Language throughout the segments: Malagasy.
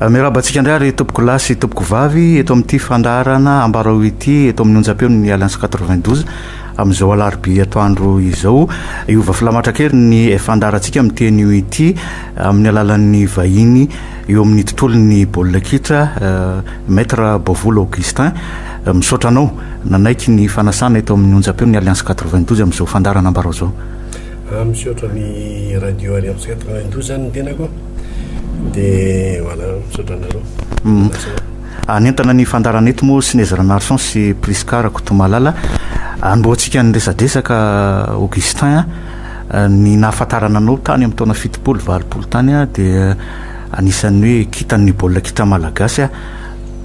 Miarabantsika indray ary tompoko lasy tompoko vavy eto amin'ity fandarana ambarao ity eto amin'ny onjam-peo ny Alliance 92 amin'izao alarobia atoandro izao iova filamatra kely ny fandarantsika amin'ny teny io ity amin'ny alalan'ny vahiny eo amin'ny tontolon'ny baolina kitra maître Bovolo Augustin misaotra anao nanaiky ny fanasana eto amin'ny onjam-peo ny Alliance 92 amin'izao fandarana ambarao zao. Misaotra ny radio Alliance 92 zany tenako de voilà misaotra anareo. Anentana ny fandarana eto moa sy nezarana arson sy Priscar Kotomalala anboatsika ny resadresaka Augustin ny nahafantarana anao tany amin'ny taona 7-20 tany dia anisan'ny hoe kitan'ny baolina kitra malagasy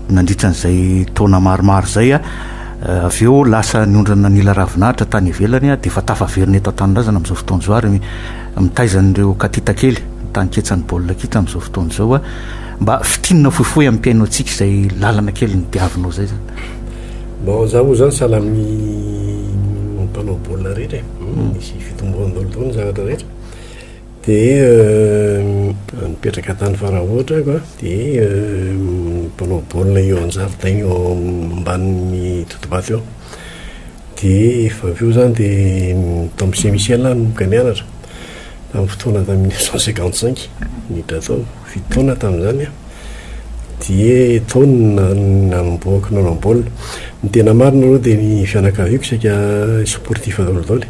nandritran'izay taona maromaro zay avy eo lasa niondrana nila ravinahitra tany ivelany dia efa tafaverina eto an-tanindrazana amin'izao fotoana izao ary mitaizan'ireo katita kely tany ketsan'ny baolina kitra amin'izao fotoana izao mba fitinina fohifohy amin'ny mpiaino antsika izay lalana kely ny diavinao zay zany. Bon zaho zany sahala amin'ny mpanao baolina rehetra misy fitomboana daholo zavatra rehetra dia mipetraka tany fara ohatra ko dia mpanao baolina eo an-jaridaina eo ambanin'ny totobato eo dia efa avy eo zany dia tao amin'ny Saint-Michel nomboka nianatra tamin'ny fotoana tamin'ny 1955 niditra tao fito taona tamin'izany dia taona nanomboaka nanao baolina ny tena marina aloha dia ny fianakaviako saika sportif daholo dia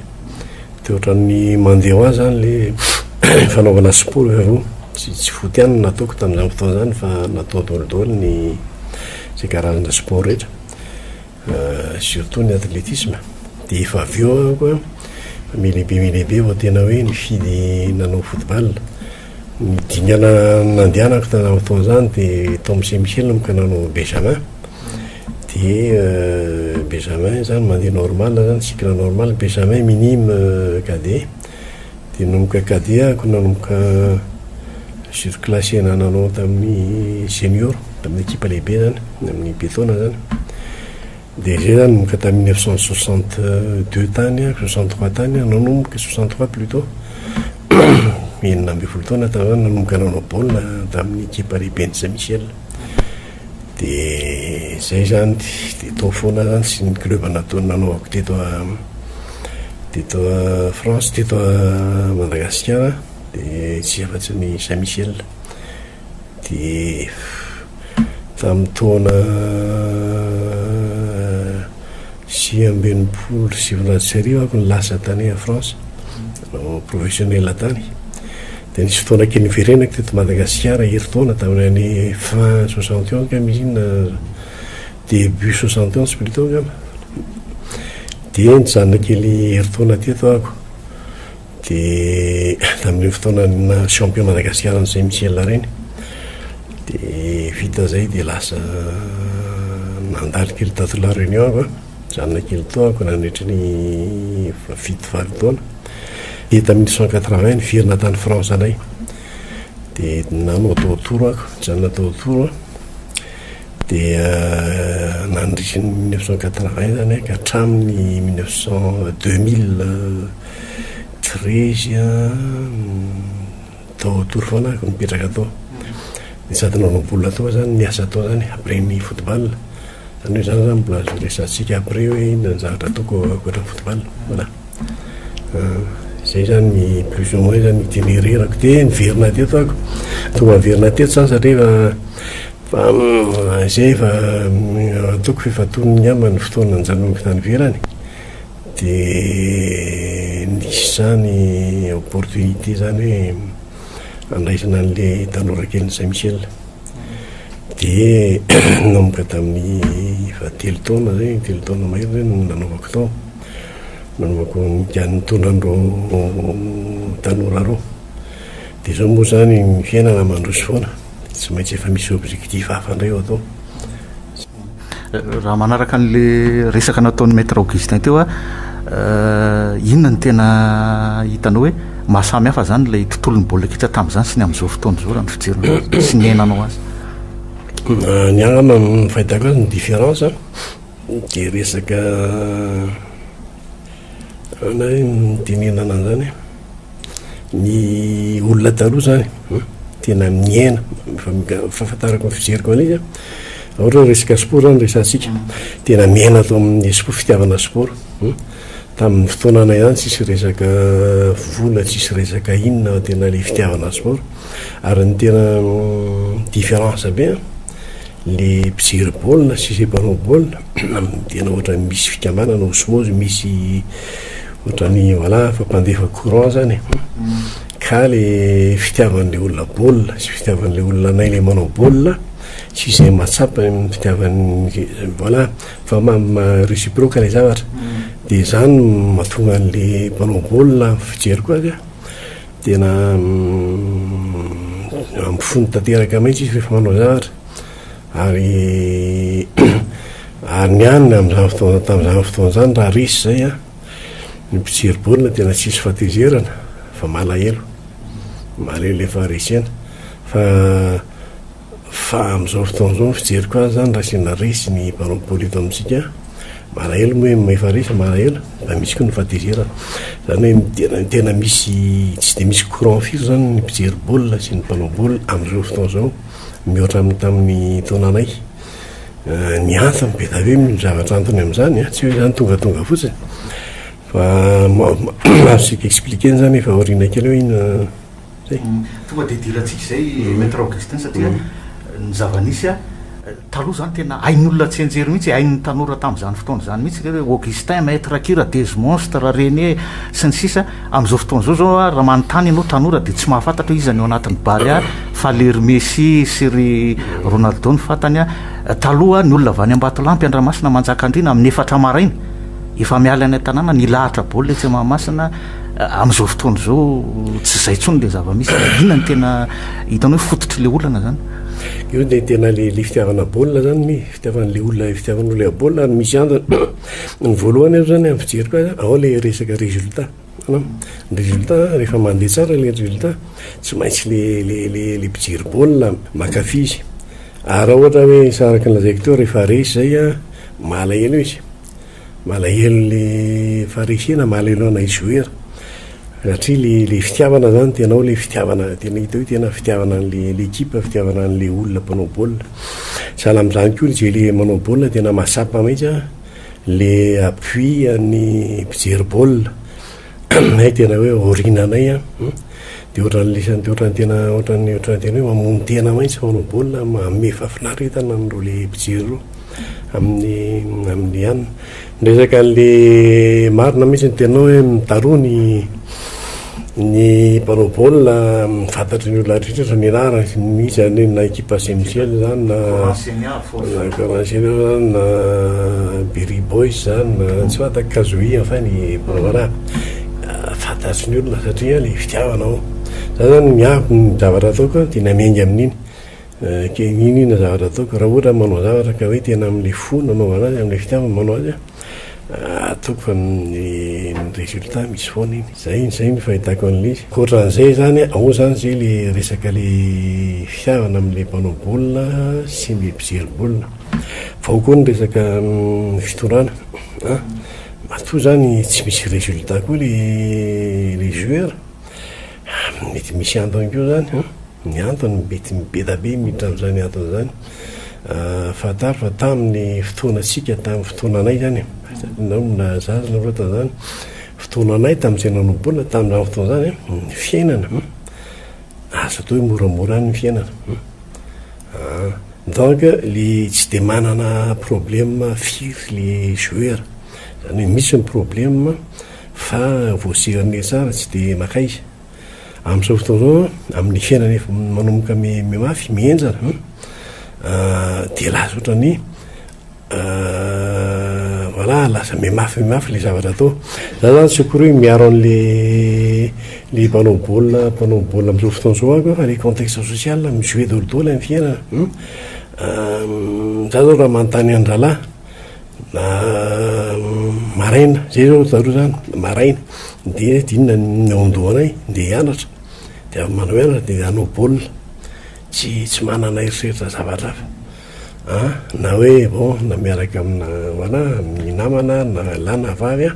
ohatran'ny mandeha ho azy zany le fanaovana sport avoa tsy foty ihany nataoko tamin'izany fotoana zany fa natao daholo ny zay karazana sport rehetra surtout ny athlétisme dia efa avy eo koa milehibe vao tena hoe nifidy nanao football ny dingana nandehanako tamin'izany fotoana zany dia tao amin'ny Saint-Michel ka nanao Benjamin dia Benjamin zany mandeha normal zany cycle normal Benjamin minime cadet dia nanomboka cadet ako nanomboka surclassé nanao tamin'ny senior tamin'ny équipe lehibe zany amin'ny betona zany dia zay zany nanomboka tamin'ny 1962 tany 63 tany nanomboka 63 plutôt enina amby folo taona tamin'izany nanomboka nanao baolina tamin'ny équipe lehibe ny Saint-Michel dia zay zany dia tao foana zany sy ny club nanaovako teto a France teto a Madagasikara dia tsy afa-tsy ny Saint-Michel dia tamin'ny taona 1979 ako nilasa tany a France professionnel tany dia nisy fotoana kely niverenako teto Madagasikara herintaona tamin'ny fin 61 ka misy inona début 71 plutôt ka dia nijanona kely herintaona teto ako dia tamin'ny fotoana na champion Madagasikara ny Saint-Michel reny dia vita zay dia lasa nandalo kely tato la réunion ako janona kely tao ako nandritra ny 7-20 taona dia tamin'ny 1980 niverina tany France anay dia nanao tao toro ako janona tao toro dia nandritra ny 1980 zany ka hatramin'ny 2013 tao toro foana ako mipetraka tao dia sady nanao baolina tao zany niasa tao zany après ny football zany hoe zany zany mbola resantsika après hoe inona ny zavatra ataoko akoatra football voilà zay zany ny plus ou moins zany itinererako dia niverina teto ako tonga niverina teto zany satria fa zay fa ataoko fifatoniny ama ny fotoana nyjanonako tany verany dia nisy zany opportunité zany hoe andraisana an'le tanora kely ny Saint-Michel dia nanomboka tamin'ny fa telo taona mahery zay nanaovako tao nanaovako nikan'ny tondrandreo tanora reo dia zao moa zany ny fiainana mandroso foana tsy maintsy efa misy objectif hafa indray eo atao. Raha manaraka an'le resaka nataon'ny maître Augustin teo inona ny tena hitanao hoe mahasamy hafa zany ilay tontolon'ny baolina kitra tamin'izany sy ny amin'izao fotoana izao raha ny fijerona sy ny ainanao azy? Ny agama ny fahitako azy ny différence dia resaka na ny tenenana zany ny olona taloha zany tena miaina fahafantarako ny fijeriko an'izy a ohatra hoe resaka sport zany resantsika tena miaina atao amin'ny sport fitiavana sport tamin'ny fotoananay zany tsisy resaka vola tsisy resaka inona tena le fitiavana sport ary ny tena différence be le mpijery baolina sy zay mpanao baolina tena ohatra misy fikambanana osmose misy ohatrany voilà fampandefa courant zany ka le fitiavan'le olona baolina sy fitiavan'le olona nay le manao baolina sy zay matsapa fitiavan'ny voilà fa réciproque le zavatra de zany mahatonga an'le mpanao baolina fijery koa azy a tena ampifony tanteraka mihitsy izy rehefa manao zavatra ary ny anina am'izany fotoana tamin'izany fotoana zany raha resy zay a ny mpijery baolina tena tsisy fatezerana fa malahelo efa resena fa am'izao fotoana zao fijery koa zany raha sina resy ny mpanao baolina eto amintsika malahelo moa efa resy malahelo da misy koa ny fatezerana zany hoe tena misy tsy de misy courant firy zany ny mpijery baolina sy ny mpanao baolina am'izao fotoana zao mihoatra amin'ny tamin'ny taonanay ny antony be da hoe zavatra antony am'izany tsy hoe zany tonga fotsiny fa azosika expliquer zany efa aorina kely hoe ina zay tonga de diratsika zay maître Augustin satria ny zavanisy a taloha zany tena ain'olona tsy enjery mihitsy ain'ny tanora tamin'izany fotoana zany mihitsy hoe Augustin maître Kira Desmonstre René sy ny sisa am'izao fotoana zao raha manontany ianao tanora de tsy mahafantatra hoe iza ny ao anatin'ny bary a fa lery Messi sy ry Ronaldo ny fantany a taloha ny olona avy any Ambatolampy Andramasina Manjakandriana amin'ny 4 maraina efa miala any tanàna ny lahatra baolina tsy Mahamasina am'izao fotoana zao tsy zay tsony le zava-misy inona ny tena hitanao hoe fototry le olana zany io de tena le fitiavana baolina zany ny fitiavan'le olona fitiavan'olona baolina ary misy antony ny voalohany eo zany amin'ny fijery koa ao le resaka résultat résultat rehefa mandeha tsara le résultat tsy maintsy le mpijery baolina makafizy ary ohatra hoe saraka nylazaiko teo rehefa resy zay a malahelo izy malahelo le faresena malahelo ana joueur satria le fitiavana zany tenao le fitiavana tena hita hoe tena fitiavana an'le équipe fitiavana an'le olona mpanao baolina sahala am'izany koa zay le manao baolina tena masapa mihitsy a le appui an'ny mpijery baolina nay tena hoe orinanay a de ohatran'ny tena hoe mamono tena mihitsy manao baolina manome fahafinaretana am'reo le mpijery reo amin'ny anina resaka an'le marina mihitsy ny tenao hoe mitaroa ny mpanao baolina fantatry ny olona rehetra ny anara misy zany na équipe semisiel zany na Coransenia zany na Berry Boys zany na tsy fantako Kazoia afany voilà fantatry ny olona satria le fitiavanao za zany miampy ny zavatra ataoko tena miainga amin'iny ke inina zavatra ataoko raha ohatra manao zavatra ka hoe tena am'le fo nanaovana azy am'le fitiavana manao azy ataoko fa ny résultat misy foana iny zay ny fahitako an'izy koatran'izay zany ao zany zay le resaka le fiavana am'le mpanao baolina sy le mpijery baolina fa ao koa ny resaka fitondrana matoa zany tsy misy résultat koa le joueur mety misy antony koa zany ny antony mety mibeta be miditra am'zany antony zany fataro fa tamin'ny fotoanasika tamin'ny fotoananay zany na zaza na rota zany fotoananay tamin'izay nanao baolina tamin'izany fotoana zany ny fiainana azo atao hoe moramora ny fiainana donc le tsy de manana problème firy le joueur zany hoe misy ny problème fa voasirane tsara tsy de makaiza am'izao fotoana zao amin'ny fiainana efa manomboka mafy mienjana de laza ohatrany voilà lasa mafy le zavatra atao za zany tsy akory hoe miaro an'le mpanao baolina am'izao fotoana zao ako fa le contexte social mijouer dolidoly amin'ny fiainana za zao raha manontany andralahy na maraina zay zao taro zany maraina de dinona ny ondoanay de hianatra de avy manao hianatra de anao baolina tsy manana eritreritra zavatra hafa na hoe bon na miaraka amina voilà amin'ny namana na lana vavy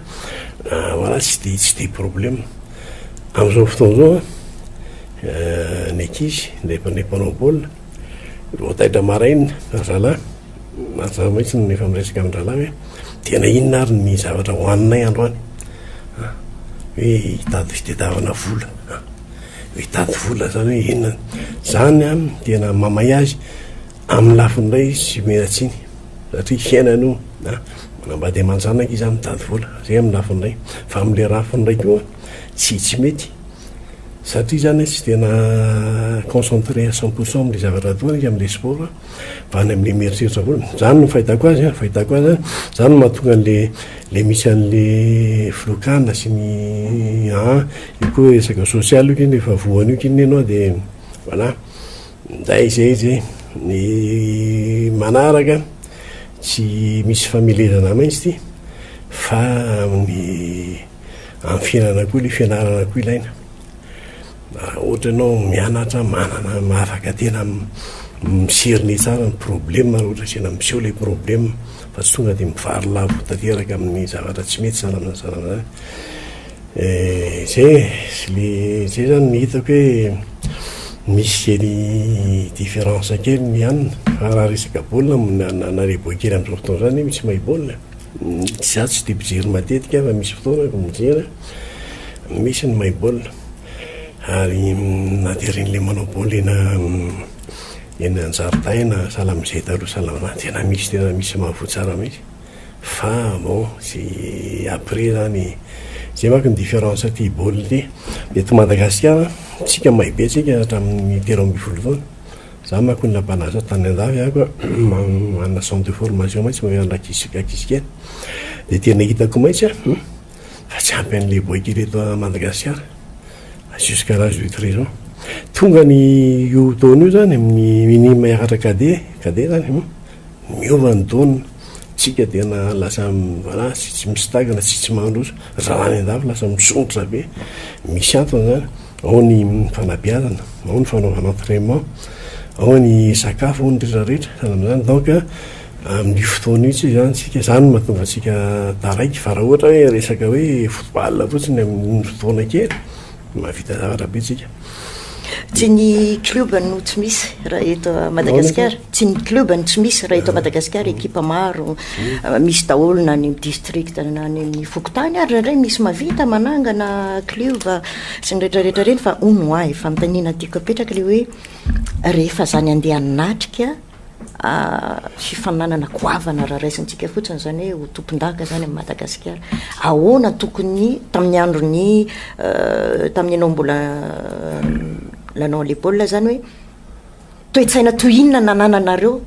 voilà tsy de problème am'izao fotoana zao ny ankizy le mpanao baolina otaitra maraina zalahy mahitsy nefa miresaka amindralahy hoe tena inona ary ny zavatra hoaninay androany hoe hitady fitadiavana vola hoe hitady vola zany hoe inona zany a tena mamay azy amin'ny lafin'ray sy meratsiny satria fiainano manambady aman-janaka izy mitady vola zay amin'ny lafin'ray fa amin'le rafin'ray koa tsy mety satria zany tsy tena concentré à 100% amin'le zavatra atoana izy amin'le sport fa any amin'le mieritreritra vola zany no fahitako azy zany no mahatonga le misy an'le filokana sy ny io koa resaka social io kiny rehefa voany io kiny ianao de voilà nday zay ny manaraka tsy misy famelezana maintsy ty fa amin'ny fiainana koa le fianarana koa ilaina ohatra ianao mianatra manana mahafaka tena misiriny tsara ny problème ohatra tena miseho le problème fa tsy tonga de mivary lavo tanteraka amin'ny zavatra tsy mety sanana zany zay zany ny hitako hoe misy kely différence kely ny anina fa raha resaka baolina nareboa kely amin'izao fotoana zany misy mahay baolina za tsy de mpijery matetika fa misy fotoana ko mijery misy ny mahay baolina ary nateren'le manao baolina eny anjaridaina sala am'izay taloha salama tena misy mahavoa tsara mihitsy fa bon sy après zany zay manko ny différence ty baolina ty eto Madagasikara tsika mahay be tsika hatramin'ny 13 taona za manko ny lampanaza tany andafy ako manana centre de formation maintsy mameana ankizy kely de tena hitako maintsy fa tsy ampy an'le boakely eto Madagasikara jusqu'à l'âge de 13 ans tonga ny io taona io zany amin'ny minime miakatra cadet zany miova ny taona tsika tena lasa voilà tsy misitagana tsy mandroso raha any andafy lasa misongotra be misy antony zany ao ny fanabeazana ao ny fanaovana entraînement ao ny sakafo ao ny rehetrarehetra zany am'zany donc amin'ny fotoana io tsy zany tsika zany mahatonga tsika taraiky fa raha ohatra hoe resaka hoe football fotsiny amin'ny fotoana kely mahavita zavatra be tsika tsy ny club no tsy misy raha eto Madagasikara tsy ny club no tsy misy raha eto Madagasikara ekipa maro misy daholo na ny district na ny fokotany ary indray misy mavita manangana club sy ny rehetrarehetra reny fa onoay fanontaniana tiako apetraka le hoe rehefa zany andeha natrika fifananana goavana raha raisintsika fotsiny zany hoe ho tompon-daka zany amin'ny Madagasikara ahoana tokony tamin'ny androny tamin'ny anao mbola lanao le baolina zany hoe toe-tsaina toinona nanananareo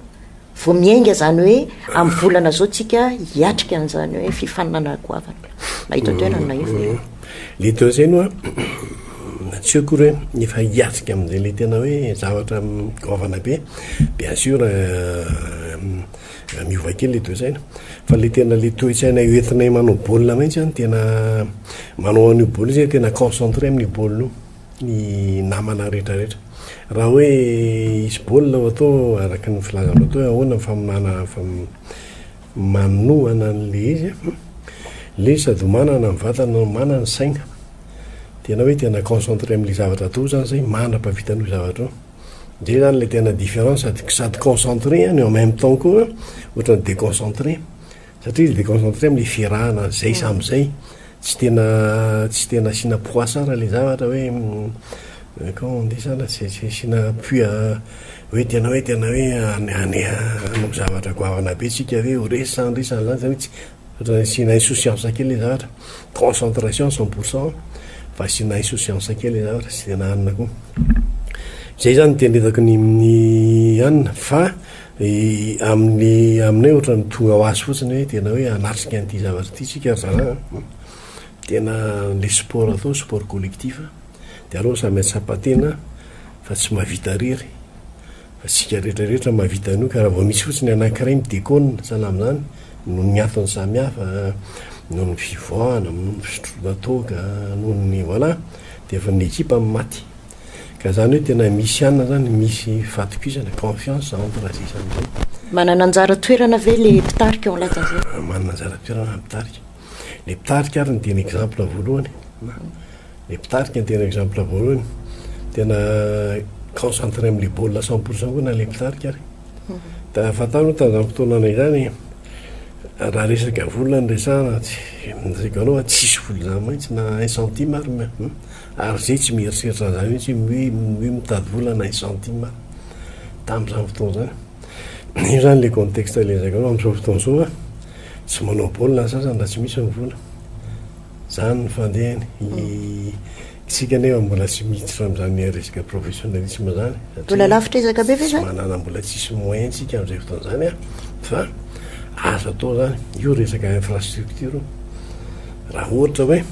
vo miainga zany hoe amin'ny volana zao tsika hiatrika an'izany hoe fifanana goavana mahita toenana na io le teo zay no tsy akory hoe efa hiatrika amin'izay le tena hoe zavatra goavana be bien sûr miova kely le toe-tsaina fa le tena le toe-tsaina entinay manao baolina maintsy zany tena manao an'io baolina zay tena concentré amin'ny baolina ny namana rehetrarehetra raha hoe isy baolina ao atao araka ny filazanao atao hoe ahoana faminana manohana an'le izy le sady manana ny vatana manana ny saina tena hoe tena concentré amin'le zavatra atao zany zay manam-pavitan'io zavatra ao zay zany le tena différence sady concentré ny en même temps koa ohatra ny déconcentré satria izy déconcentré amin'le firahana zay sam'izay tsy tena sina poids sara le zavatra hoe comment on dit ça là c'est sina puis hoe tena hoe anao zavatra goavana be tsika hoe ho resandresana zany zany tsy sina insouciance kely le zavatra concentration 100% fa sina insouciance kely le zavatra tsy tena anina koa zay zany tenetako ny anina fa aminay ohatra ny tonga ho azy fotsiny hoe tena hoe anatrika an'ity zavatra ity tsika zana tena le sport atao sport collectif de aleo samy sapatena fa tsy mahavita rery fa tsika rehetrarehetra mahavita an'io ka raha vao misy fotsiny anankiray midekona sana am'zany no ny atony samihafa noho ny fivoahana noho ny fisotrona toka noho ny voilà de efa ny ekipa amin'ny maty ka zany hoe tena misy anina zany misy fatikisana confiance entre azizan'zay manana anjara toerana ve le mpitarika ao anatin'izay manana anjara toerana mpitarika le mpitarika ary ny tena exemple voalohany le mpitarika ny tena exemple voalohany tena concentré am'le baolina 100% koa na le mpitarika ary da fatano tanzany fotoanana izany raha resaka vola ny resahana tsika anao tsisy vola zany mahitsy na 1 centime ary zay tsy mieritreritra zany mihitsy hoe mitady vola na 1 centime tamin'izany fotoana zany io zany le contexte lezaka anao amin'izao fotoana zao tsy manao baolina sasany raha tsy misy ny vola zany ny fandehany tsika nefa mbola tsy miditra am'zany resaka professionnalisme zany mbola lavitra ezaka be ve zany manana mbola tsisy moyen tsika am'izay fotoana zany fa azo atao zany io resaka infrastructure raha ohatra hoe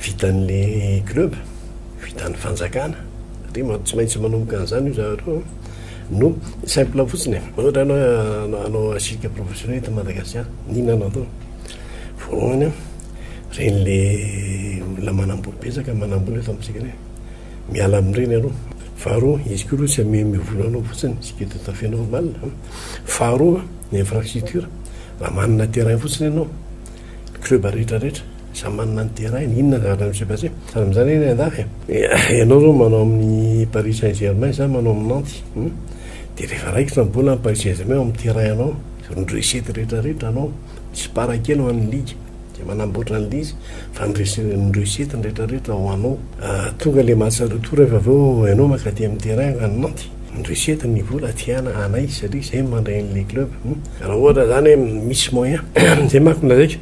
vitan'le club vitan'ny fanjakana satria tsy maintsy manomboka an'izany io zavatra no simple fotsiny ohatra anao asika professionnel ta Madagasikara ninana atao voalohany ren'le olona manamboly betsaka manamboly eto amintsika re miala amin'ireny aloha faharoa izy koa aloha tsy mivolanao fotsiny sika tout à fait normal faharoa ny infrastructure raha manana terrain fotsiny ianao club rehetrarehetra sa manana ny terrain inona zavatra misy passé sady am'izany eny andafy ianao zao manao amin'ny Paris Saint-Germain za manao amin'ny Nantes de rehefa raikitra ny bola amin'ny Paris Saint-Germain amin'ny terrain anao ny recette rehetrarehetra anao tsy parakely ho an'ny ligue de manamboatra ny lizy fa ny recette ny rehetrarehetra ho anao tonga le match retour rehefa aveo ianao makaty amin'ny terrain any Nantes ny recette ny vola tiana anay satria zay mandray n'le club raha ohatra zany hoe misy moyen zay manko lazaiko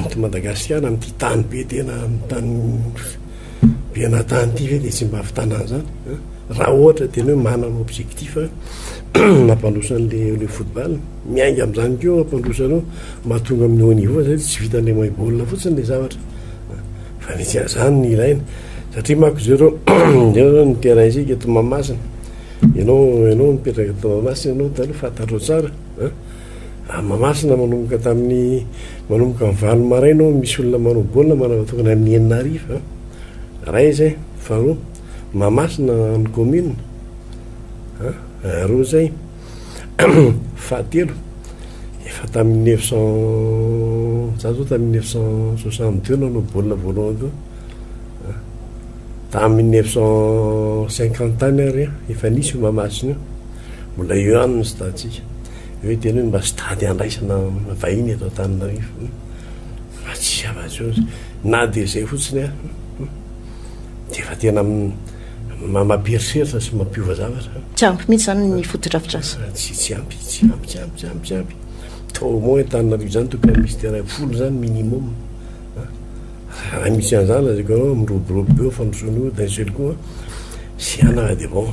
to Madagasikara amin'ity tany be tena tany be natany ity ve de tsy mba fitanana zany raha ohatra tena hoe manana objectif nampandrosan'le football miainga am'izany keo ampandrosanao mahatonga amin'ny haut niveau zay tsy vitan'le mahay baolina fotsiny le zavatra fa misy azany ny ilaina satria manko zero zao ny terrain isika eto Mahamasina ianao mipetraka eto Mahamasina ianao taloha fantatrao tsara Mahamasina manomboka tamin'ny manomboka amin'ny valo maraina misy olona manao baolina manavotokana amin'ny 9 ariva ray zay faharoa Mahamasina ny commune roa zay fahatelo efa tamin'ny 900 za zao tamin'ny 1962 nanao baolina voalohany teo tamin'ny 1950 tany ary efa nisy io Mahamasina io mbola eo ihany ny statsika hoe tena hoe mba stady andraisana vahiny eto Antananarivo fa tsy avatsy na de zay fotsiny de efa tena mampieritreritra sy mampiova zavatra tsy ampy mihitsy zany ny fotodrafitrasa tsy ampy to moins Antananarivo zany tokony misy terrain folo zany minimum raha misy an'izany lazako anao miroborobo eo fandrosoana io d'un seul coup sy anaa de bon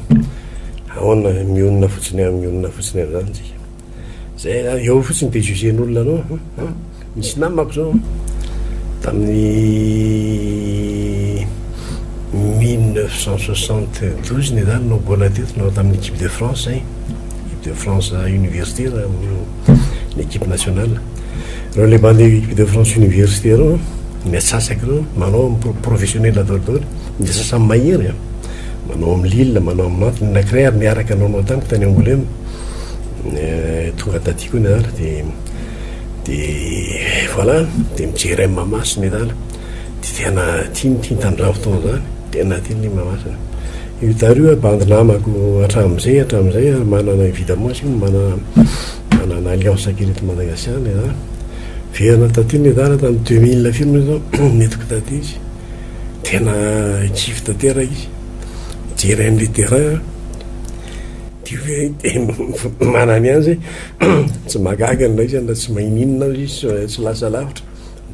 ahoana mionona fotsiny amin'izany tsika zay eo fotsiny de jugen'olona anao misy namako zao tamin'ny 1972 ny zany nao baolina teto nao tamin'ny équipe de France zay équipe de France universitaire l'équipe nationale reo le mandeha équipe de France universitaire ao miatsasaka reo manao professionnel daholo de sasany mahery manao amin'ny Lille manao amin'ny Nantes nakiray ary niaraka naonao tamiko tany Angoulême tonga taty koa ny zala de voilà de mijery amin'ny Mahamasina zala de tena tiany tamin'izany fotoana zany tena tiany Mahamasina io tario bandy namako hatramin'izay manana évidemment sy manana alliance kely eto Madagasikara ny zala verina taty ny zala tamin'ny 2000 firme zao netiko taty izy tena kify tanteraka izy mijery an'le terrain manany any zay tsy magaga nylay izy nda tsy maininona izy tsy lasa lavitra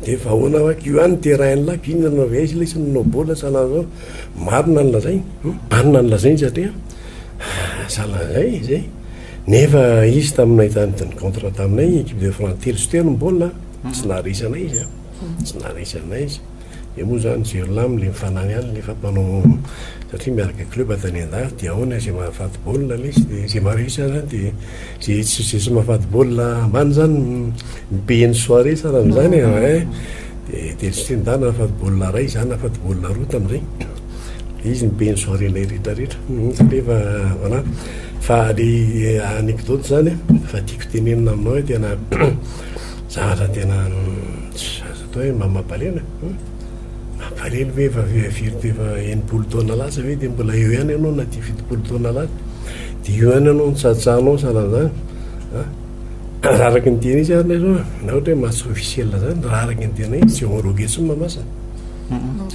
de fa ahoana fa io any terrain lako inona nanao ve izy la isy nanao baolina salan'zao marina ny lazainy satria salan'zay zay nefa izy taminay tany ny contrat taminay équipe de France telo sy telo ny baolina tsy naharesanay izy de moa zany Zerlam le mifanany any le fampanao satria miaraka club tany andafy de ahoana zay mahafaty baolina le izy de zay marisa zany de zay tsy mahafaty baolina ambany zany mipehany soirée sara am'izany de tsy tendana nahafaty baolina ray zany nahafaty baolina roa tam'izay izy mipehany soirée lay rehetrarehetra rehefa voilà fa le anecdote zany fa tiako tenenina aminao hoe tena zavatra tena azo atao hoe mamapalena farely hoe efa enimpolo taona lasa ve dia mbola eo ihany ianao naty fitopolo taona lasa dia eo ihany ianao nitsatsahanao salan'izany raha araky ny tena izy ary lay zao na ohatra hoe masy officiel zany raha araky ny tena izy tsy homologué tsy mamasina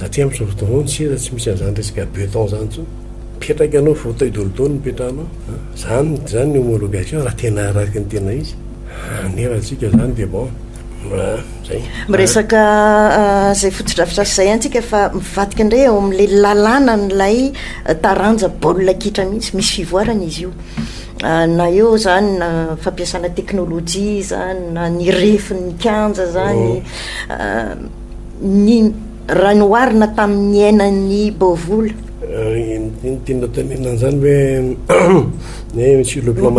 satria amin'izao fotoana ny seza tsy misy an'izany resaka beton zany tsony mipetraka ianao fauteuil d'olotony mipetrahanao zany ny homologation raha tena araky ny tena izy nefa atsika zany dia bon zay miresaka zay fotodrafitra zay antsika fa mivadika indray eo amin'la lalàna n'lay taranja baolina kitra mihitsy misy fivoarana izy io na eo zany na fampiasana teknôlôjia zany na ny refin'ny kanja zany ny raha noharina tamin'ny ainan'ny baovola tena tanenan'izany hoe sur le plan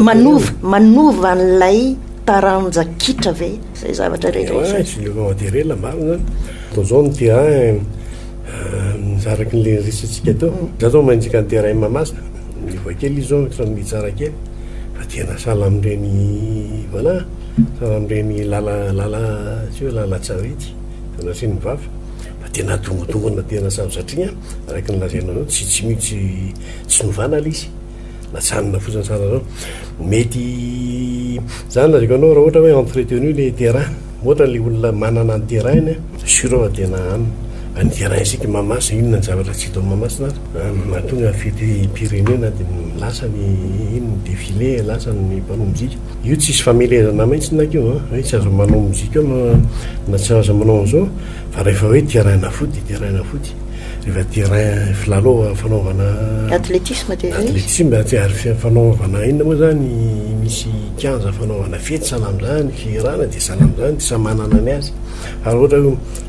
manova n'lay taranja kitra ve zay zavatra rehetra sur le plan matériel marina zany atao zao ny terrain araky nle resantsika teo za zao manjika ny terrain mamasina nivoa kely izy zao trany tsara kely fa tena sala am'ireny voilà sala am'ireny lala tsy hoe lala tsarity tena sy ny vava fa tena dongotongona tena samy satria araky ny lazaina anao tsy mihitsy tsy novana la izy natsanina fotsiny sara zao mety zany lazako anao raha ohatra hoe entretenu le terrain ohatra le olona manana ny terrain sur fa tena ny terrain isika mamasina inona ny zavatra tsy hitao mamasina mahatonga fety pyrénéna dia lasa ny ino ny défilé lasa ny mpanao mozika io tsisy famelezana mihitsy nakeo hoe tsy azo manao mozika eo na tsy azo manao an'izao fa rehefa hoe terrain na foty rehefa terrain filalo fanaovana atlétisme ary fanaovana inona moa zany misy 15 fanaovana fety sana am'izany firana dia sana am'izany dia samanana ny azy ary ohatra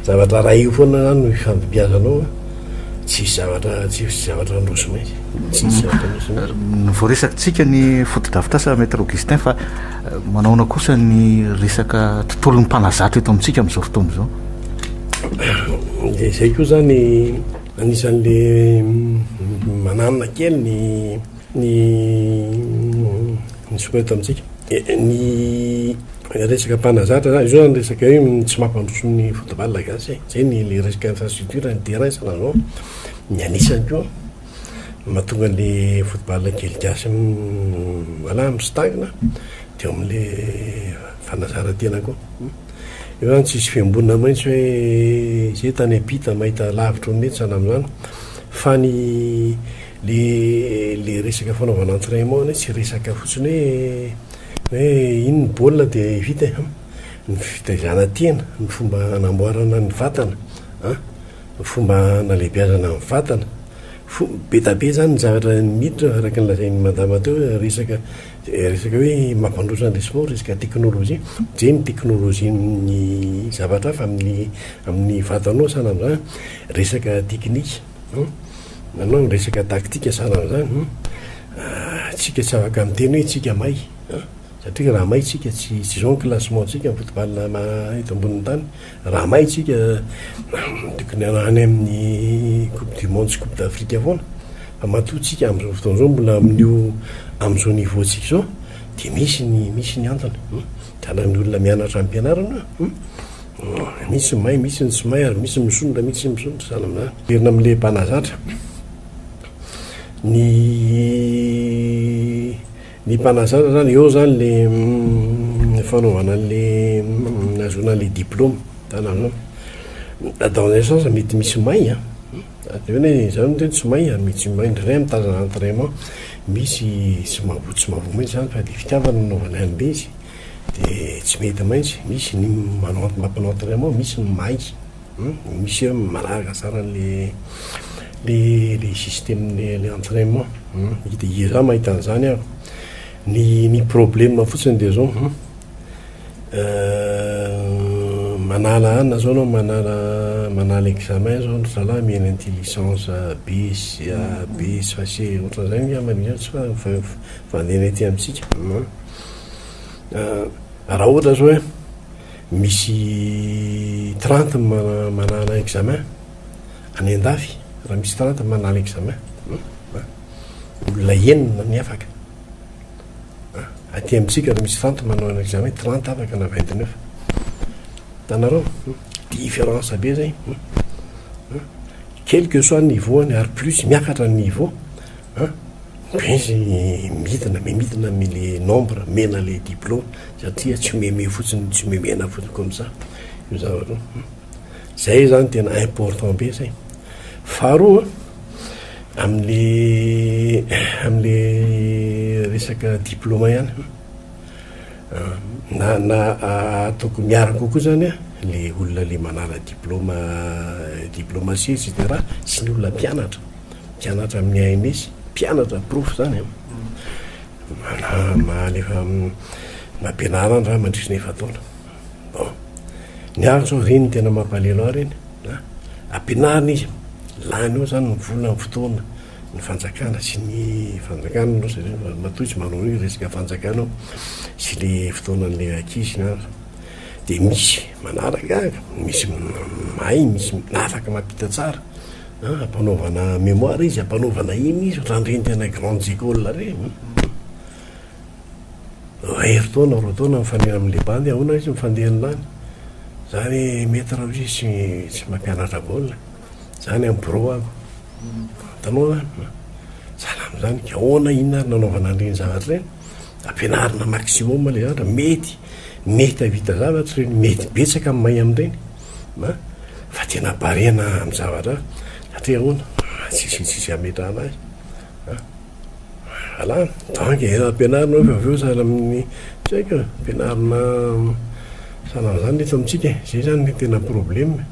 zavatra raha io foana zany no ifampibiazanao tsisy zavatra androso mihitsy tsisy zavatra androso voaresakitsika ny fotodrafitrasa maître Augustin fa manaona kosa ny resaka tontolo ny mpanazatra eto amintsika amin'izao fotoana zao dia zay koa zany anisan'le mananina kely ny soka eto amintsika ny resaka mpanazatra zany zao zany resaka hoe tsy mampandroso ny football gasy zay le resaka infrastructure ny terrain sanazao ny anisany koa mahatonga le football kely gasy voilà mistagna dia amin'le fanazara-tena koa eo zany tsisy fiambonina mahitsy hoe zay tany ampita mahita lavitra mety sana am'izany fa ny le resaka fanaovana entraînement tsy resaka fotsiny hoe ino ny baolina dia vita ny fitaizana tena ny fomba anamboarana ny vatana ny fomba nalehibiazana ny vatana betabe zany ny zavatra miditra araky ny lazain'ny madama teo resaka hoe mampandroso an'le sport resaka teknôlôjia zay ny teknôlôjia ny zavatra hafa amin'ny vatanao sana am'izany resaka teknika nanao ny resaka taktika sana am'izany tsika tsy afaka miteny hoe tsika may satria raha may tsika tsy zao ny classement tsika ny football eto ambonin'ny tany raha may tsika tokony any amin'ny coupe du monde sy coupe d'Afrique foana fa matoa tsika am'izao fotoana zao mbola amin'io am'izao niveau tsika zao dia misy ny antony dala ny olona mianatra ampianarana misy may misy ny tsy may ary misy misonona misy misonona sana am'izany erina am'le mpanazatra ny mpanazatra zany eo zany le fanaovana le nazona le diplôme tanazao dans un sens mety misy may hoe zany tena tsy may mety may ndray mitazana entraînement misy tsy mahavo mihitsy zany fa de fitiavana nanaovana an'le izy de tsy mety mahitsy misy ny mampanao entraînement misy ny may misy manaraka tsara le système le entraînement de iza mahita an'izany aho ny problème fotsiny de zao manala anina zao anao manala examen zao zalahy miena an'ity licence B sy fa sy ohatran'izay amany tsy fa andena ety amintsika raha ohatra zao hoe misy 30 manala examen any an-dafy raha misy 30 manala examen olona enina ny afaka aty amintsika raha misy 30 manao examen 30 afaka na 29 tanareo différence be zay quelque soit niveauany ary plus miakatra niveau izy midina mile nombre mena le diplôme satria tsy meme fotsiny tsy memena fotsiny comme ça io zavatra zay zany tena important be zay faharoa am'le resaka diplôma ihany na ataoko miaraka kokoa zany le olona le manala diplomatie etc sy ny olona mpianatra amin'ny ANS mpianatra prof zany malefa mampianarana raha mandrisy ny efataona bon niara zao reny tena mampalelo ahy reny ampianarina izy lany eo zany mivola ny fotoana ny fanjakana sy ny fanjakana no satria matoitsy manao io resaka fanjakana ao sy le fotoanan'le ankizy na de misy manaraka misy mahay misy afaka mampita tsara ampanaovana mémoire izy ampanaovana iny izy raha reny tena grandes écoles reny heritaona roataona mifanena am'le bandy ahoana izy mifandehany lany zany mety raha izy tsy mampianatra baolina zany am bro ako tanao zany salamy zany ahoana inona ary nanaovana an'reny zavatra reny ampianarina maximum le zavatra mety avita zavatra reny mety betsaka amin'ny mahay am'reny fa tena barena amin'ny zavatra satria ahoana tsisy ametrahana azy ala donc ampianarina fa aveo sala amin'ny saika ampianarina salamy zany eto amitsika zay zany ny tena problème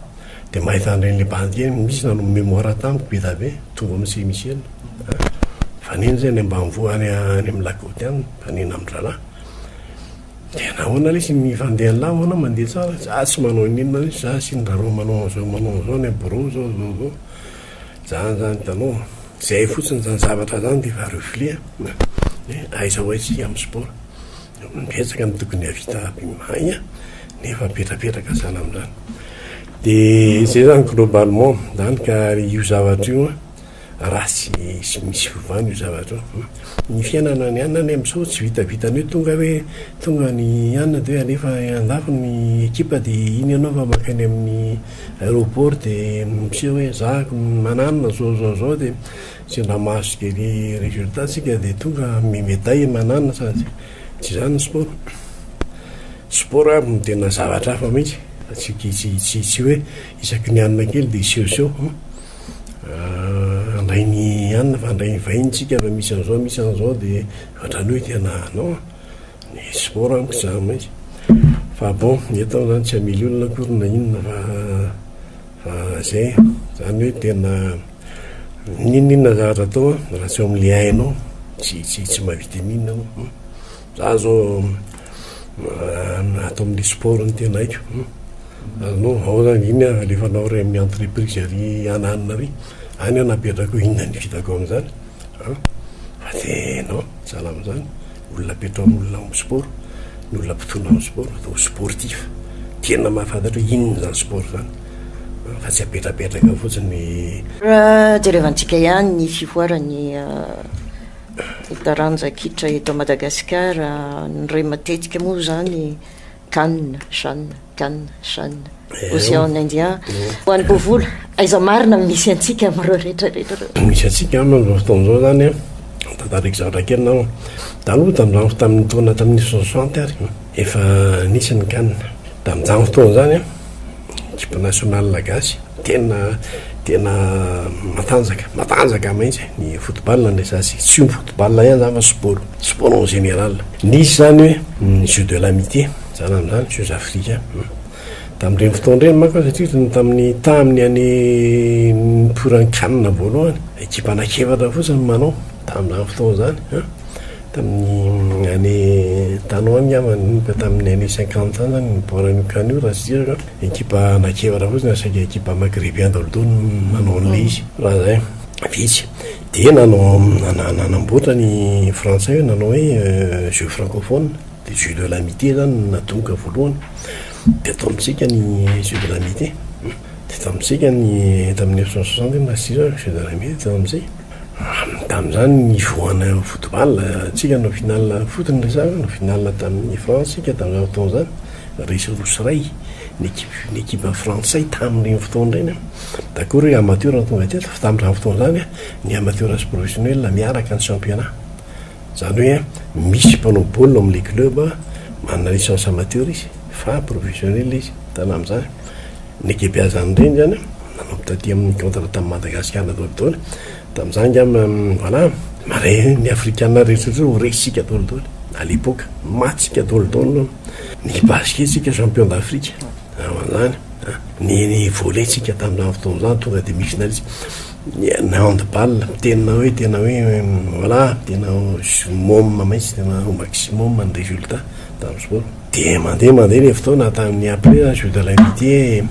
de mahita an'reny le bandy eny misy nano mémoire tamiko be da be tonga amin'ny semisiel faneny zay ny ambanivoany any amin'ny lakoty any fanena amin'ny drala tena ahoana le sy mifandehany la ahoana mandeha tsara za tsy manao ninona za sy ndraro manao zao ny bro zao zany tanao zay fotsiny zany zavatra zany de fa reflet aiza hoaitsika amin'ny sport mipetsaka ny tokony havita mahay nefa petrapetraka zany am'zany de zay zany globalement zany ka io zavatra io raha sy misy fivany io zavatra ny fiainana ny anina ny am'zao tsy vitavitany hoe tonga ny anina de hoe alefa andafo ny ekipa de iny anao fa makany amin'ny aéroport de misia hoe zahako mananina zao de sy raha mahazo kely résultat tsika de tonga médaille mananina sady tsy zany sport no tena zavatra hafa mihitsy tsy hoe isaky ny anina kely de seoseo andray ny anina fa andray ny vahintsika fa misy an'zao de ohatrany hoe tena non ny sport amiko tsy zany mihitsy fa bon etao zany tsy amily olona akory na inona fa zay zany hoe tena ninona zavatra atao raha tsy am'le hainao tsy mahavita ninona anao za zao atao am'le sport ny tena haiko azonao ao zany iny lefa nao ray amin'ny entreprise ary ananina ry any ao napetrako inona ny vitako am'zany fa de non tsala am'zany olona petra olona amin'ny sport ny olona mpitona amin'ny sport atao sportif tena mahafantatra hoe inona zany sport zany fa tsy apetrapetraka fotsiny raha jerevantsika ihany ny fivoarany taranjakitra eto Madagasikar nyray matetika moa zany Cannes Océan Indien ho an'ny bovola aiza marina misy antsika amreo rehetrarehetra misy atsika am'zao fotoan'zao zany tantaraiky zavatra kely nao taloha tamin'ny taona tamin'ny 60 ary efa nisy ny Cannes tamin'izany fotoana zany équipe nationale lagasy tena matanjaka mihitsy ny football ndraisazy tsy ny football ihany zany fa sport en général nisy zany hoe ny jeu de l'amitié zany am'zany jeux africains tamin'ireny fotoana ireny manko satria tamin'ny any poran Cannes voalohany équipe anakefatra fotsiny manao tamin'izany fotoana zany tamin'ny année tanao any amany tamin'ny année 50 zany ny poran Cannes raha tsy diraka équipe anakefatra fotsiny asaika équipe maghrébien daholo manao an'le izy raha zay vitsy de nanamboatra ny français nanao hoe jeu francophone de jeu de l'amitié zany natonga voalohany de atao amitsika ny jeu de l'amitié de atao amitsika ny tamin'ny 1960 na six jeu de l'amitié tao amizay tamin'izany ny voana football tsika no final foot ny resaka no final tamin'ny France tsika tamin'izany fotoana zany resy rosiray ny équipe frantsay tamin'ireny fotoana ireny da koa hoe amateur tonga teto fa tamin'izany fotoana zany ny amateur sy professionnel miaraka ny championnat zany hoe misy mpanao baolina amin'le club manana licence amateur izy fa professionnel izy tana amin'izany ny équipe azany reny zany nanao mitaty amin'ny contre tamin'ny Madagascar daholo tamin'izany voilà mare ny africain rehetrarehetra ho resika daholo à l'époque matsika daholo ny basket sika champion d'Afrique zany ny volley sika tamin'izany fotoana zany tonga de misy finaliste ny handball tena hoe voilà tena minimum maitsy tena au maximum ny résultat tamin'ny sport de mandeha le fotoana tamin'ny après jeux de l'amitié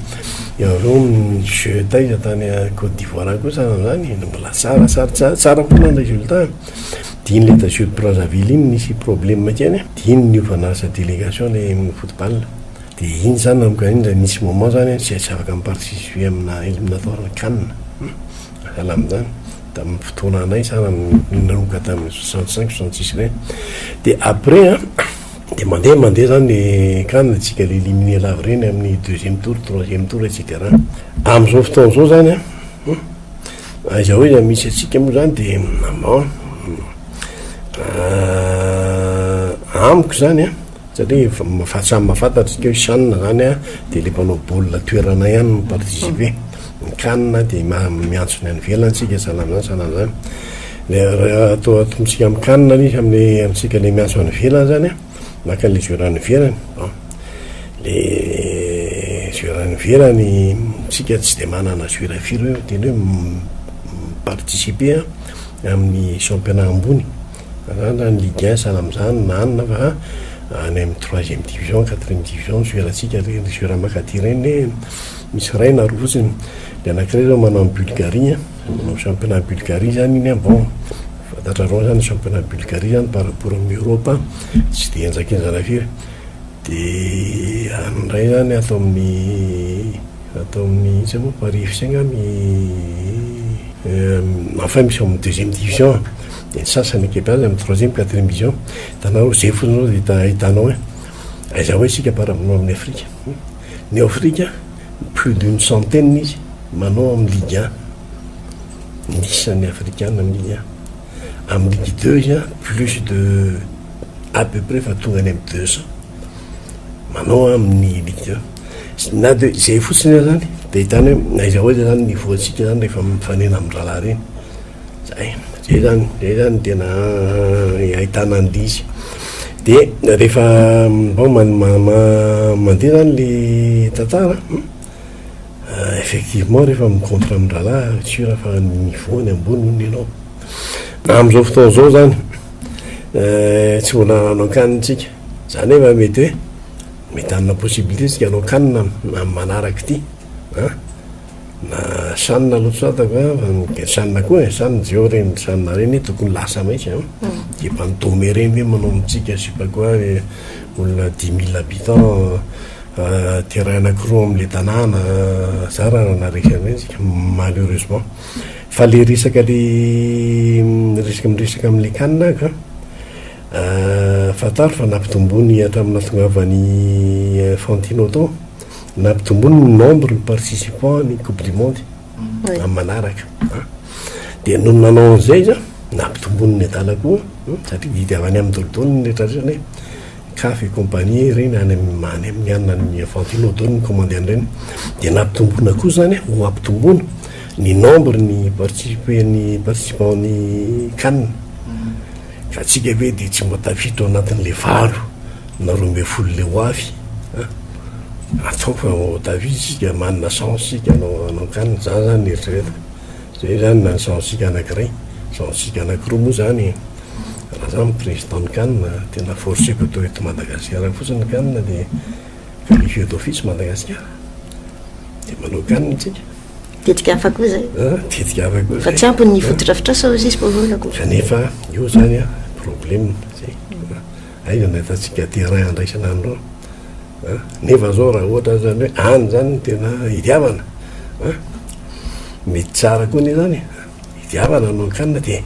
jeu taiza tany Côte d'Ivoire kosa zany mbola tsara koa ny résultat diny le jeu de Brazzaville iny nisy problème keny diny niovana sa délégation le football de iny zany am'kainy nisy moment zany tsy afaka miparticiper amina éliminatoire CAN ala am'zany tamin'ny fotoana anay sana naroka tamin'ny 65-66 reny de après de mandeha zany le CAN tsika le éliminé lava reny amin'ny deuxième tour troisième tour etc am'izao fotoana zao zany aiza hoe misy atsika moa zany de amiko zany satria samy mahafantatrika hoe CHAN zany de le mpanao baolina toerana ihany miparticiper ny CAN de miantsony any velantsika salamzany le atomitsika amin'ny CAN izy amitsika le miantso any velany zany maka le joueur any velany le joueur any velany tsika tsy de manana joueur firy tena hoe participer amin'ny championnat ambony zany Ligue 1 salamzany nanina fa any amin'ny 3e division 4e division joueur-tsika joueur makaty reny misy ray na roa fotsiny de anankiray zao manao Bulgarie manao championnat Bulgarie zany iny bon fantatrareo zany championnat Bulgarie zany par rapport amin'ny Europe tsy de enjakenjana firy de anray zany atao amin'ny tsy moa Paris FC enfin misy amin'ny 2e division de ny sasany équipe azy amin'ny 3e 4e division tanao zay fotsiny zao de hitanao aiza hoe sika par rapport amin'ny Afrique ny Afrique plus d'une centaine izy manao amin'ny Ligue 1 nisany africaine amin'ny Ligue 1 amin'ny Ligue 2 izy plus de à peu près fa tonga any amin'ny 200 manao amin'ny Ligue 2 na de zay fotsiny zany de hitany hoe aiza hoe zany niveau atsika zany rehefa mifanena amin'ny rahalahy reny zay zany tena ahitana an'lizy de rehefa bon mandeha zany le tantara effectivement rehefa micontre amin'ny rahalahy tsura fa niveau ny ambony ny anao am'izao fotoana zao zany tsy mbola nanao CAN tsika zany efa mety hoe mety anana possibilité tsika anao CAN manaraky ty na CHAN loatra satako CHAN koa CHAN zao reny CHAN reny tokony lasa maitsy de mpanodome reny hoe manao amitsika sy pas quoi olona 10 000 habitants terrain anankiroa amin'le tanàna zara nanaresany tsika malheureusement fa le resaka miresaka amin'le CAN ka fataro fa nampitombony hatramina tongavany Fantino tao nampitombony ny nombre ny participant ny coupe du monde amin'ny manaraka de noho nanao an'izay za nampitombony ny adala koa satria ditiavany amin'ny dolodolony rehetrarehetra CAF et compagnie reny any amin'ny anina ny Fantino tao ny commandé an'ireny de nampitombona koa zany ho ampitombona ny nombre ny participant ny CAN ka tsika hoe de tsy mba tafiditra anatin'le valo na 12 le ho avy atao fa tafiditra sika manana chance sika anao CAN zany zany eritreretra zay zany na chance sika anankiray chance sika anankiroa moa zany raha zany président ny CAN tena forcé-ko atao eto Madagascar fotsiny CAN de qualifié d'office Madagascar de manao CAN tsika tetika hafa koa zay tetika hafa koa fa tsy ampy ny fotodrafitrasa ao izy povola koa kanefa io zany problème zay aiza nahitatsika terrain andraisana andro nefa zao raha ohatra zany hoe any zany tena hidiavana mety tsara koa ny zany hidiavana anao CAN de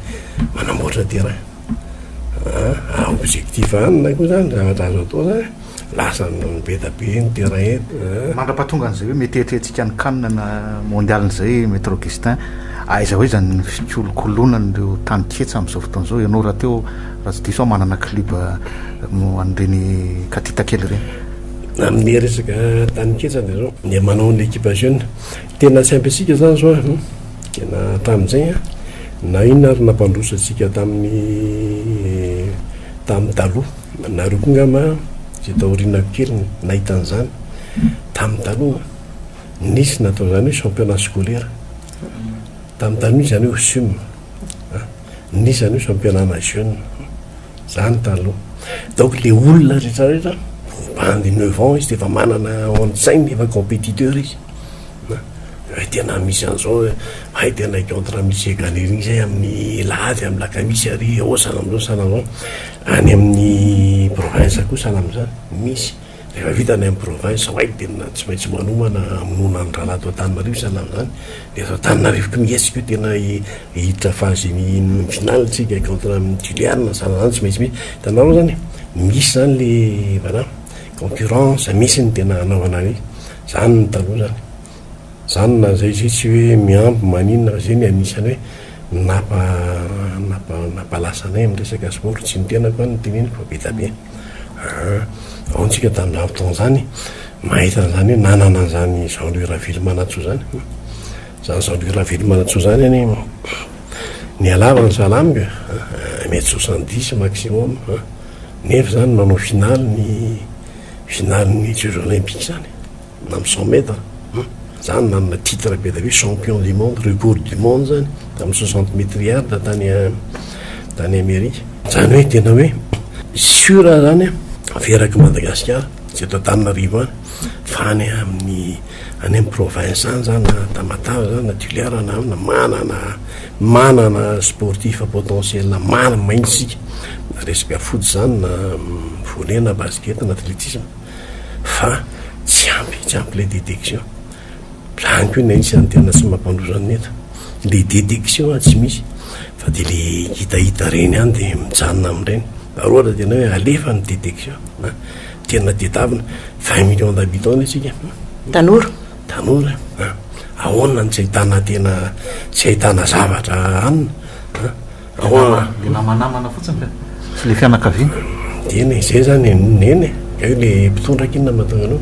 manamboatra terrain objectif anina koa zany zavatra azo atao zany lasa be da be ny terrain mandrapatonga an'izay hoe mety etretsika ny kanina na mondialin'izay maître Augustin aiza hoe zany fikolokolonana reo tany ketsa amin'izao fotoana zao ianao raha teo raha tsy diso manana club an'ireny katita kely ireny amin'ny resaka tany ketsa dia zao dia manao ny équipe jeune tena tsy ampy asika zany zao tena tamin'izay na inona ary nampandrosatsika tamin'ny taloha nareo koa ngama zay taorinako kely nahitan'izany tamin'ny taloha nisy natao zany hoe championnat scolaire tamin'ny taloha izy zany hoe SUM nisy zany hoe championnat na jeune zany taloha donc le olona rehetrarehetra bandy 9 ans izy dia efa manana on-tsainy efa compétiteur izy tena misy an'izao hay tena contre misy galeriny zay amin'ny lahady amin'ny lakamisy ary sana am'izao sana am'izao any amin'ny province koa sana am'izany misy rehefa vita ny amin'ny province hay tena tsy maintsy manomana amonona ny rahalahy atao Tananarivo sana am'izany dia atao Tananarivo ko miesika io tena hiditra phase ny finale tsika contre amin'ny Juliana sana zany tsy maintsy misy hitanareo zany misy zany le voilà concurrence misy ny tena anaovana hoe zany ny taloha zany zany na zay zay tsy hoe miampy maninona zay ny anisany hoe napalasanay amin'ny resaka sport tsy ny tenako any teneniko fa be da be aontsika tamin'izany fotoana zany mahita an'izany hoe nanana an'izany Jean-Louis Ravily Manatsoa zany zany Jean-Louis Ravily Manatsoa zany any ny alavany salamika 1m70 maximum nefa zany manao finale ny Jeux olympiques zany na amin'ny 100 mètres zany nanana titre be da hoe champion du monde record du monde zany tamin'ny 60 métriard tany Amérika zany hoe tena hoe sura zany veraka Madagasikara tsy atao Tananarivo any fa any amin'ny province any zany na Tamatave zany na Tuliara na manana sportif potentiel na manana maintsika na resaka foot zany na volley na basket na athlétisme fa tsy ampy le détection zany koa na isan'ny tena tsy mampandrozany neta le détection tsy misy fa dia le hitahita reny any dia mijanona amin'ireny aroatra tena hoe alefa ny détection tena tetavina 20 millions d'habitants atsika tanora ahoana ny tsy ahitana tena tsy ahitana zavatra anina ahoana le namanamana fotsiny sy le fianakaviana tena izay zany neny ka io le mpitondra kinona mahatonga anao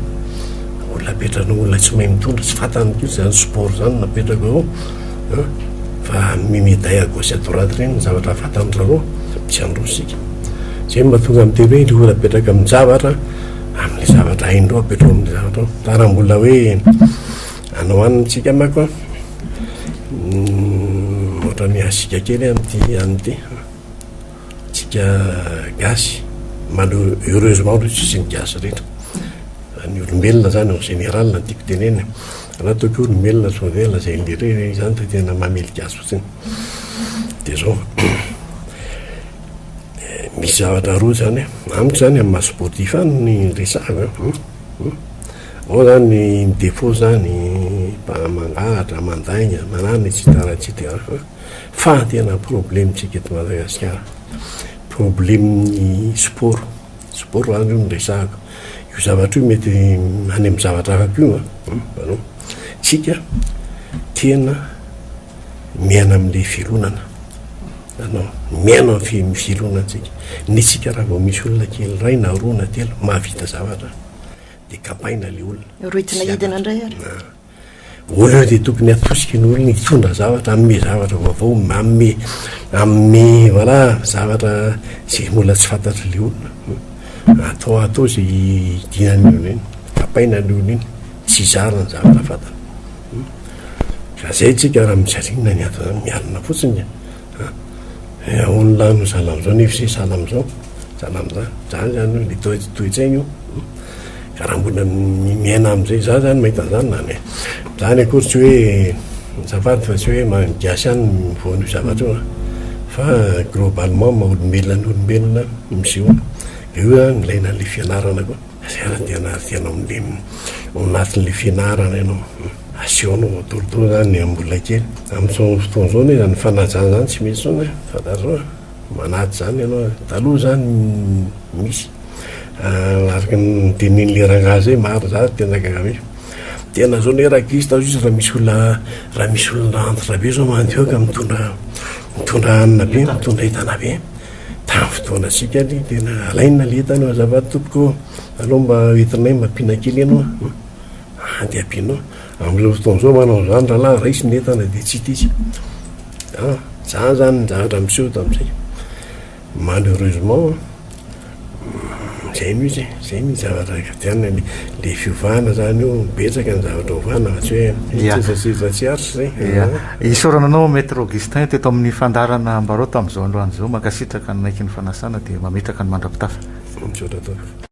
olona apetranao olona tsy mahay mitondra tsy fantany ko zany sport zany napetrako ao fa mimédaille à gauche à droite reny ny zavatra fantandrareo tsy androsika zay mahatonga am'teny hoe le olona apetraka amin'ny zavatra amin'le zavatra haindreo apetrao amin'ny zavatra ao tarambola hoe anao anitsika mako ohatra ny asika kely an'ty tsika gasy heureusement ro tsisy ny gasy rehetra ny olombelona zany en général na tiako tenena raha ataoko olombelona sovela zay lere zany da tena mamely gasy fotsiny dia zao misy zavatra roa zany amiko zany amin'ny mahasportif any ny resaka ao zany ny défaut zany mangahatra mandainga manana etc fa tena problème tsika eto Madagasikara problème ny sport zany io ny resahako io zavatra io mety any amin'ny zavatra afaka io anao tsika tena miaina amin'le filonana anao miaina amin'ny filonantsika ny tsika raha vao misy olona kely ray na roa na telo mahavita zavatra dia kapaina le olona roitina hidina indray ary olona dia tokony atosika ny olona hitondra zavatra amme zavatra vaovao amme voilà zavatra zay mbola tsy fantatra le olona atao zay idinany olona iny kapaina le olona iny tsy zara ny zavatra fantana ka zay tsika raha mijarinona ny ato zany mialina fotsiny olona no sala am'izao nefa zay sala am'izao zany zany le toetsainy io ka raha mbola miaina am'izay za zany mahita an'izany nany zany akory tsy hoe zafady fa tsy hoe mangasy any mivoan'io zavatra io fa globalement maha-olombelona miseho io zany ilaina an'le fianarana koa zay raha tena amin'le anatin'le fianarana ianao asehoanao atolotolo zany ambola kely amin'izao fotoana zao ne zany fanajana zany tsy misy zao fantatrao manaty zany ianao taloha zany misy araka ny dininy le rangazy zay maro za tena gagamisy tena zao ne rakisy tao izy raha misy olona antitra be zao mandeoka mitondra anina be mitondra entana be tamin'ny fotoana sika ny tena alaina le entana azafady tompoko aloha mba entinay mampina kely ianao de ampinao amin'izao fotoan'izao manao zany rahalahy raisy ny entana de tsy tisy za zany ny zavatra miseho tam'izay malheureusement zay mihitsy zay ny zavatra tiana le fiovahana zany io betsaka ny zavatra ovahana fa tsy hoe tsy aritry zay isorananao maître Augustin teto amin'ny fandarana mbarao tamin'izao androany zao mankasitraka ny naiky ny fanasana dia mametraka ny mandrapitafa misaotra atao